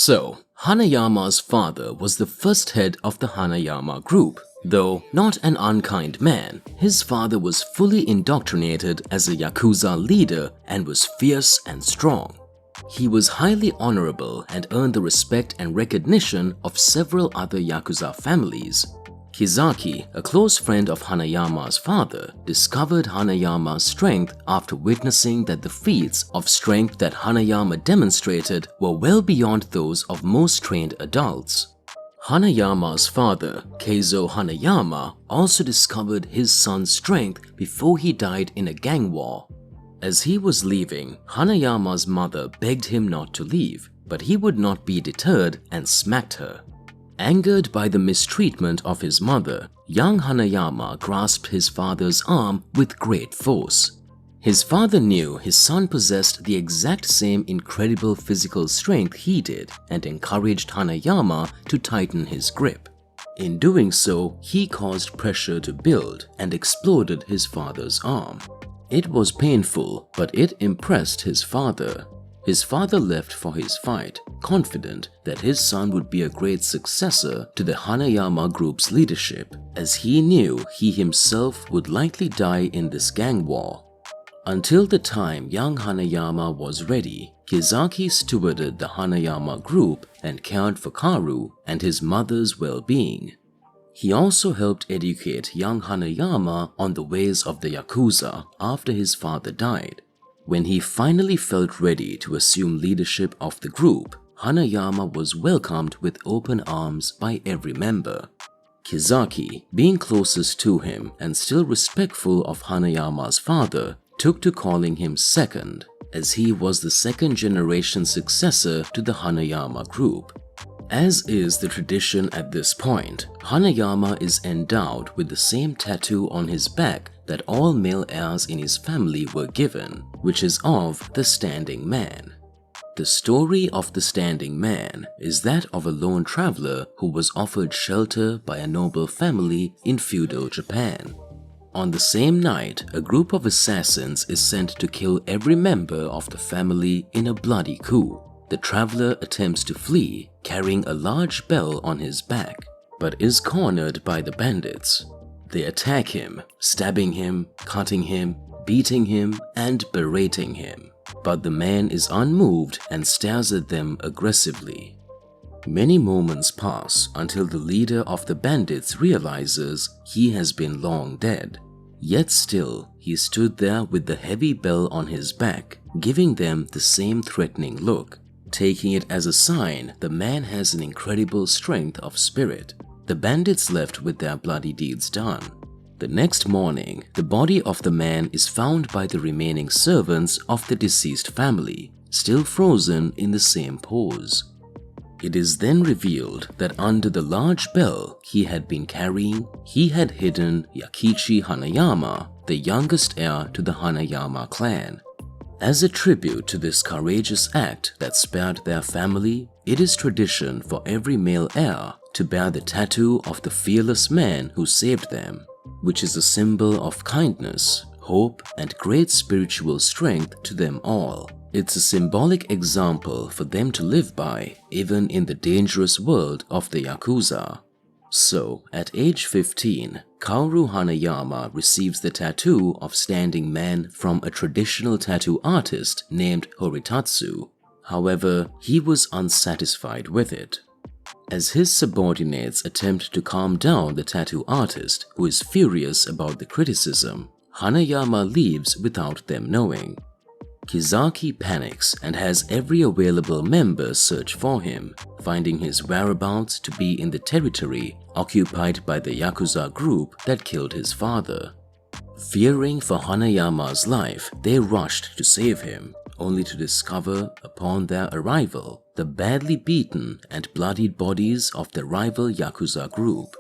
So, Hanayama's father was the first head of the Hanayama group. Though not an unkind man, his father was fully indoctrinated as a Yakuza leader and was fierce and strong. He was highly honorable and earned the respect and recognition of several other Yakuza families. Kizaki, a close friend of Hanayama's father, discovered Hanayama's strength after witnessing that the feats of strength that Hanayama demonstrated were well beyond those of most trained adults. Hanayama's father, Keizo Hanayama, also discovered his son's strength before he died in a gang war. As he was leaving, Hanayama's mother begged him not to leave, but he would not be deterred and smacked her. Angered by the mistreatment of his mother, young Hanayama grasped his father's arm with great force. His father knew his son possessed the exact same incredible physical strength he did and encouraged Hanayama to tighten his grip. In doing so, he caused pressure to build and exploded his father's arm. It was painful, but it impressed his father. His father left for his fight, confident that his son would be a great successor to the Hanayama group's leadership, as he knew he himself would likely die in this gang war. Until the time young Hanayama was ready, Kizaki stewarded the Hanayama group and cared for Kaoru and his mother's well-being. He also helped educate young Hanayama on the ways of the Yakuza after his father died. When he finally felt ready to assume leadership of the group, Hanayama was welcomed with open arms by every member. Kizaki, being closest to him and still respectful of Hanayama's father, took to calling him second, as he was the second-generation successor to the Hanayama group. As is the tradition at this point, Hanayama is endowed with the same tattoo on his back that all male heirs in his family were given, which is of the Standing Man. The story of the Standing Man is that of a lone traveler who was offered shelter by a noble family in feudal Japan. On the same night, a group of assassins is sent to kill every member of the family in a bloody coup. The traveler attempts to flee, carrying a large bell on his back, but is cornered by the bandits. They attack him, stabbing him, cutting him, beating him, and berating him. But the man is unmoved and stares at them aggressively. Many moments pass until the leader of the bandits realizes he has been long dead. Yet still, he stood there with the heavy bell on his back, giving them the same threatening look. Taking it as a sign, the man has an incredible strength of spirit. The bandits left with their bloody deeds done. The next morning, the body of the man is found by the remaining servants of the deceased family, still frozen in the same pose. It is then revealed that under the large bell he had been carrying, he had hidden Yakichi Hanayama, the youngest heir to the Hanayama clan. As a tribute to this courageous act that spared their family, it is tradition for every male heir to bear the tattoo of the fearless man who saved them, which is a symbol of kindness, hope, and great spiritual strength to them all. It's a symbolic example for them to live by, even in the dangerous world of the Yakuza. So, at age 15, Kaoru Hanayama receives the tattoo of Standing Man from a traditional tattoo artist named Horitatsu. However, he was unsatisfied with it. As his subordinates attempt to calm down the tattoo artist, who is furious about the criticism, Hanayama leaves without them knowing. Kizaki panics and has every available member search for him, finding his whereabouts to be in the territory occupied by the Yakuza group that killed his father. Fearing for Hanayama's life, they rushed to save him, only to discover, upon their arrival, the badly beaten and bloodied bodies of the rival Yakuza group.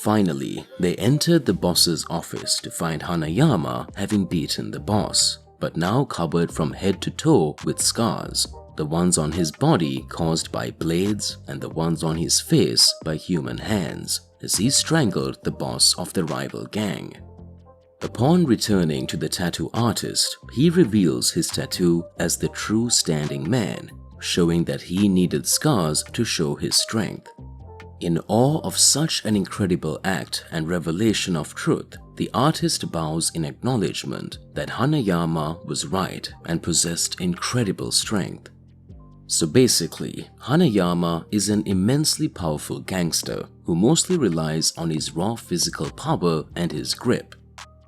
Finally, they entered the boss's office to find Hanayama having beaten the boss, but now covered from head to toe with scars, the ones on his body caused by blades and the ones on his face by human hands, as he strangled the boss of the rival gang. Upon returning to the tattoo artist, he reveals his tattoo as the true Standing Man, showing that he needed scars to show his strength. In awe of such an incredible act and revelation of truth, the artist bows in acknowledgement that Hanayama was right and possessed incredible strength. So basically, Hanayama is an immensely powerful gangster who mostly relies on his raw physical power and his grip.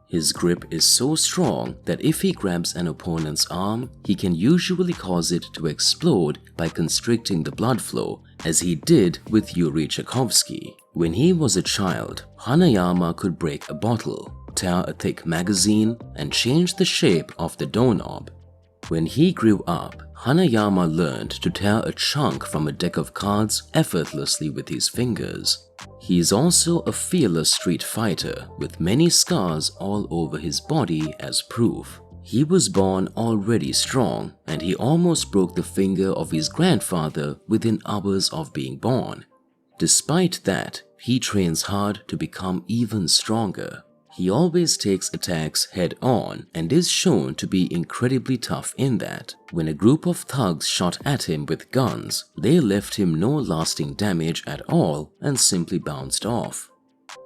His grip is so strong that if he grabs an opponent's arm, he can usually cause it to explode by constricting the blood flow, as he did with Yuri Tchaikovsky. When he was a child, Hanayama could break a bottle, tear a thick magazine, and change the shape of the doorknob. When he grew up, Hanayama learned to tear a chunk from a deck of cards effortlessly with his fingers. He is also a fearless street fighter with many scars all over his body as proof. He was born already strong, and he almost broke the finger of his grandfather within hours of being born. Despite that, he trains hard to become even stronger. He always takes attacks head-on and is shown to be incredibly tough in that. When a group of thugs shot at him with guns, they left him no lasting damage at all and simply bounced off.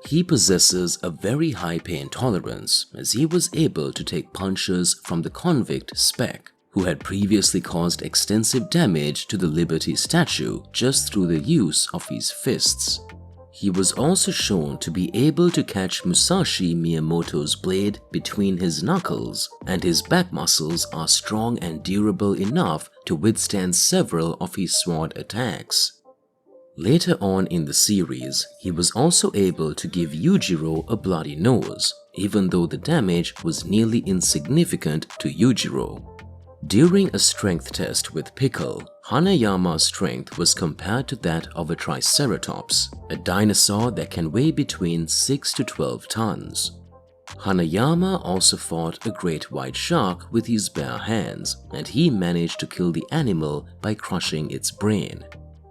He possesses a very high pain tolerance, as he was able to take punches from the convict Speck, who had previously caused extensive damage to the Liberty statue just through the use of his fists. He was also shown to be able to catch Musashi Miyamoto's blade between his knuckles, and his back muscles are strong and durable enough to withstand several of his sword attacks. Later on in the series, he was also able to give Yujiro a bloody nose, even though the damage was nearly insignificant to Yujiro. During a strength test with Pickle, Hanayama's strength was compared to that of a Triceratops, a dinosaur that can weigh between 6 to 12 tons. Hanayama also fought a great white shark with his bare hands, and he managed to kill the animal by crushing its brain.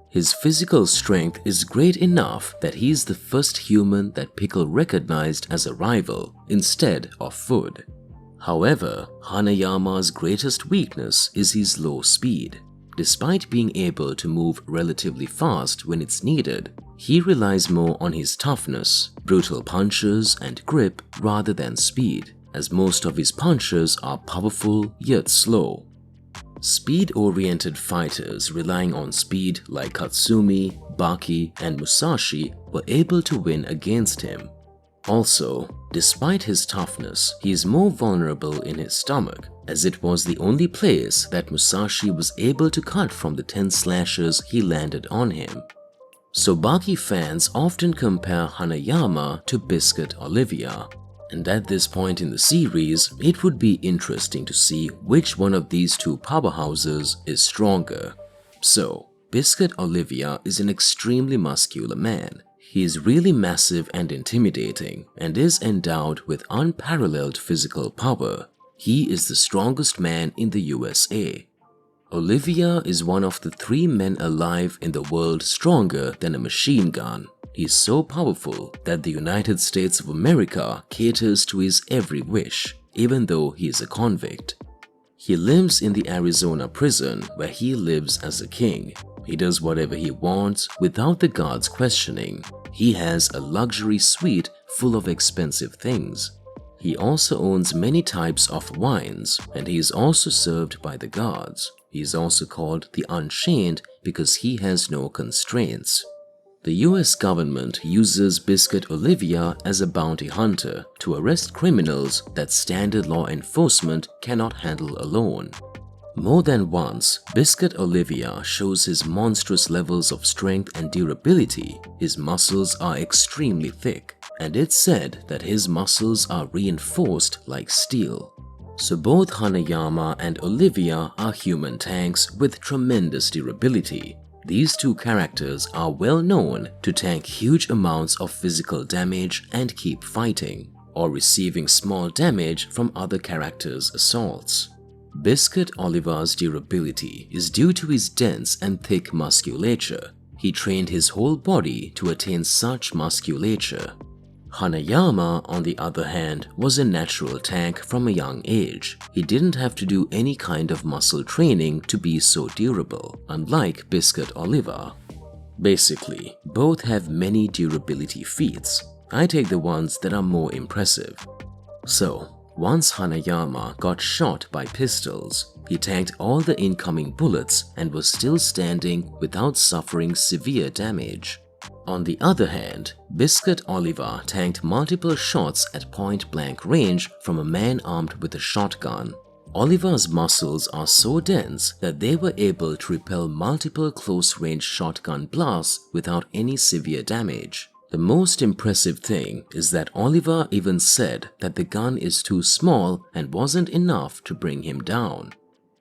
His physical strength is great enough that he is the first human that Pickle recognized as a rival instead of food. However, Hanayama's greatest weakness is his low speed. Despite being able to move relatively fast when it's needed, he relies more on his toughness, brutal punches, and grip rather than speed, as most of his punches are powerful yet slow. Speed-oriented fighters relying on speed like Katsumi, Baki, and Musashi were able to win against him. Also, despite his toughness, he is more vulnerable in his stomach, as it was the only place that Musashi was able to cut from the 10 slashes he landed on him. So Baki fans often compare Hanayama to Biscuit Olivia, and at this point in the series, it would be interesting to see which one of these two powerhouses is stronger. So, Biscuit Olivia is an extremely muscular man. He is really massive and intimidating, and is endowed with unparalleled physical power. He is the strongest man in the USA. Olivia is one of the 3 men alive in the world stronger than a machine gun. He is so powerful that the United States of America caters to his every wish, even though he is a convict. He lives in the Arizona prison where he lives as a king. He does whatever he wants without the guards questioning. He has a luxury suite full of expensive things. He also owns many types of wines, and he is also served by the guards. He is also called the Unchained because he has no constraints. The US government uses Biscuit Olivia as a bounty hunter to arrest criminals that standard law enforcement cannot handle alone. More than once, Biscuit Olivia shows his monstrous levels of strength and durability. His muscles are extremely thick, and it's said that his muscles are reinforced like steel. So both Hanayama and Olivia are human tanks with tremendous durability. These two characters are well known to tank huge amounts of physical damage and keep fighting, or receiving small damage from other characters' assaults. Biscuit Oliva's durability is due to his dense and thick musculature. He trained his whole body to attain such musculature. Hanayama, on the other hand, was a natural tank from a young age. He didn't have to do any kind of muscle training to be so durable, unlike Biscuit Oliva. Basically, both have many durability feats. I take the ones that are more impressive. So, once Hanayama got shot by pistols, he tanked all the incoming bullets and was still standing without suffering severe damage. On the other hand, Biscuit Oliva tanked multiple shots at point-blank range from a man armed with a shotgun. Oliva's muscles are so dense that they were able to repel multiple close-range shotgun blasts without any severe damage. The most impressive thing is that Oliva even said that the gun is too small and wasn't enough to bring him down.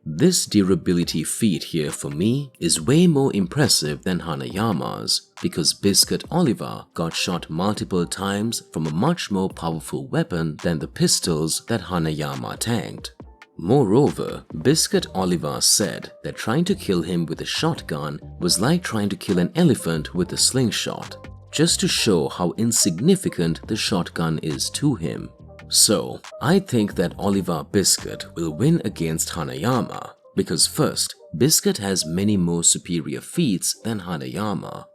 This durability feat here for me is way more impressive than Hanayama's because Biscuit Oliva got shot multiple times from a much more powerful weapon than the pistols that Hanayama tanked. Moreover, Biscuit Oliva said that trying to kill him with a shotgun was like trying to kill an elephant with a slingshot, just to show how insignificant the shotgun is to him. So, I think that Oliva Biscuit will win against Hanayama because first, Biscuit has many more superior feats than Hanayama.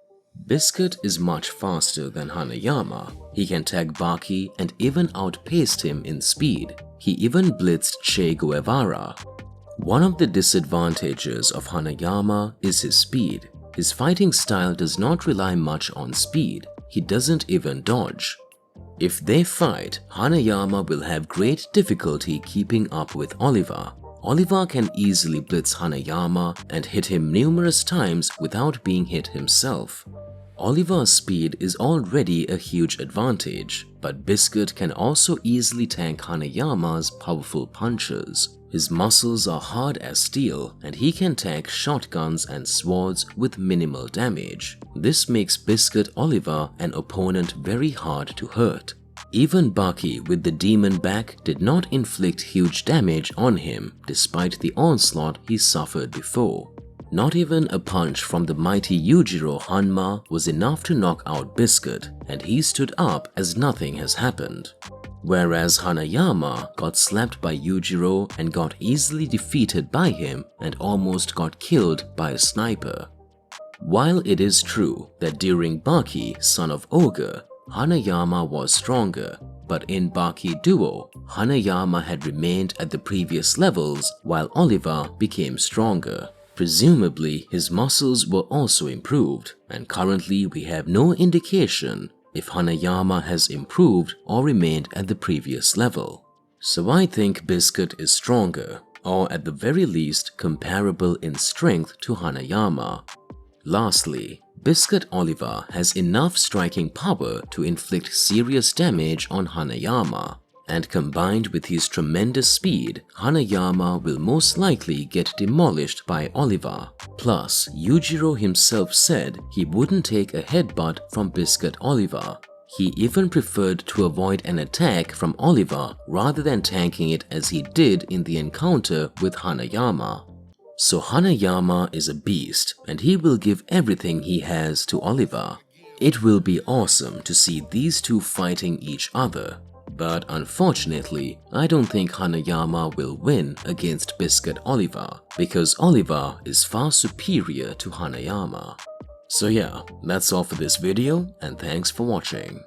Biscuit is much faster than Hanayama. He can tag Baki and even outpaced him in speed. He even blitzed Che Guevara. One of the disadvantages of Hanayama is his speed. His fighting style does not rely much on speed. He doesn't even dodge. If they fight, Hanayama will have great difficulty keeping up with Oliva. Oliva can easily blitz Hanayama and hit him numerous times without being hit himself. Oliva's speed is already a huge advantage, but Biscuit can also easily tank Hanayama's powerful punches. His muscles are hard as steel and he can tank shotguns and swords with minimal damage. This makes Biscuit Oliva an opponent very hard to hurt. Even Baki with the demon back did not inflict huge damage on him despite the onslaught he suffered before. Not even a punch from the mighty Yujiro Hanma was enough to knock out Biscuit, and he stood up as nothing has happened. Whereas Hanayama got slapped by Yujiro and got easily defeated by him and almost got killed by a sniper. While it is true that during Baki, Son of Ogre, Hanayama was stronger, but in Baki Duo, Hanayama had remained at the previous levels while Oliva became stronger. Presumably, his muscles were also improved, and currently we have no indication if Hanayama has improved or remained at the previous level. So I think Biscuit is stronger, or at the very least comparable in strength to Hanayama. Lastly, Biscuit Oliva has enough striking power to inflict serious damage on Hanayama, and combined with his tremendous speed, Hanayama will most likely get demolished by Oliva. Plus, Yujiro himself said he wouldn't take a headbutt from Biscuit Oliva. He even preferred to avoid an attack from Oliva rather than tanking it as he did in the encounter with Hanayama. So Hanayama is a beast and he will give everything he has to Oliva. It will be awesome to see these two fighting each other. But unfortunately, I don't think Hanayama will win against Biscuit Oliva because Oliva is far superior to Hanayama. So yeah, that's all for this video and thanks for watching.